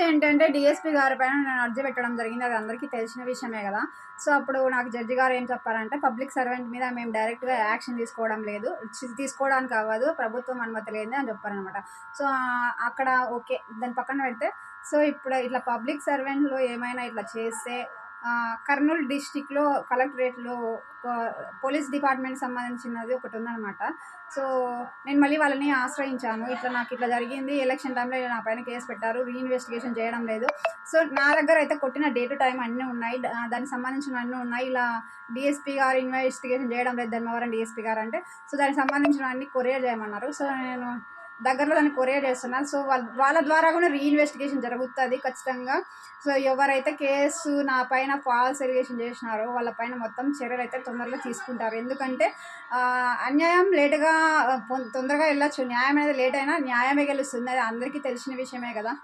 ఏంటంటే డీఎస్పీ గారి పైన నేను అర్జీ పెట్టడం జరిగింది. అది అందరికీ తెలిసిన విషయమే కదా. సో అప్పుడు నాకు జడ్జి గారు ఏం చెప్పారంటే, పబ్లిక్ సర్వెంట్ మీద మేము డైరెక్ట్గా యాక్షన్ తీసుకోవడం లేదు, తీసుకోవడానికి అవ్వదు, ప్రభుత్వం అనుమతి లేని అని చెప్పారనమాట. సో అక్కడ ఓకే, దాని పక్కన పెడితే, సో ఇప్పుడు ఇట్లా పబ్లిక్ సర్వెంట్లో ఏమైనా ఇట్లా చేస్తే కర్నూలు డిస్టిక్లో కలెక్టరేట్లో పోలీస్ డిపార్ట్మెంట్ సంబంధించినది ఒకటి ఉందన్నమాట. సో నేను మళ్ళీ వాళ్ళని ఆశ్రయించాను. ఇట్లా నాకు ఇట్లా జరిగింది, ఎలక్షన్ టైంలో నా పైన కేసు పెట్టారు, రీఇన్వెస్టిగేషన్ చేయడం లేదు. సో నా దగ్గర అయితే కొట్టిన డేట్ టైం అన్నీ ఉన్నాయి, దానికి సంబంధించిన అన్నీ ఉన్నాయి. ఇలా డిఎస్పీ గారు ఇన్వెస్టిగేషన్ చేయడం లేదు, ధర్మవరం డిఎస్పీ గారు అంటే, సో దానికి సంబంధించిన అన్ని కొరియర్ చేయమన్నారు. సో నేను దగ్గరలో దాన్ని కొరియర్ చేస్తున్నాను. సో వాళ్ళ ద్వారా కూడా రీఇన్వెస్టిగేషన్ జరుగుతుంది ఖచ్చితంగా. సో ఎవరైతే కేసు నా పైన ఫాల్స్ ఎలిగేషన్ చేసినారో వాళ్ళ పైన మొత్తం చర్యలు అయితే తొందరగా తీసుకుంటారు. ఎందుకంటే అన్యాయం లేటుగా తొందరగా వెళ్ళచ్చు, న్యాయం అనేది లేట్ అయినా న్యాయమే గెలుస్తుంది, అది అందరికీ తెలిసిన విషయమే కదా.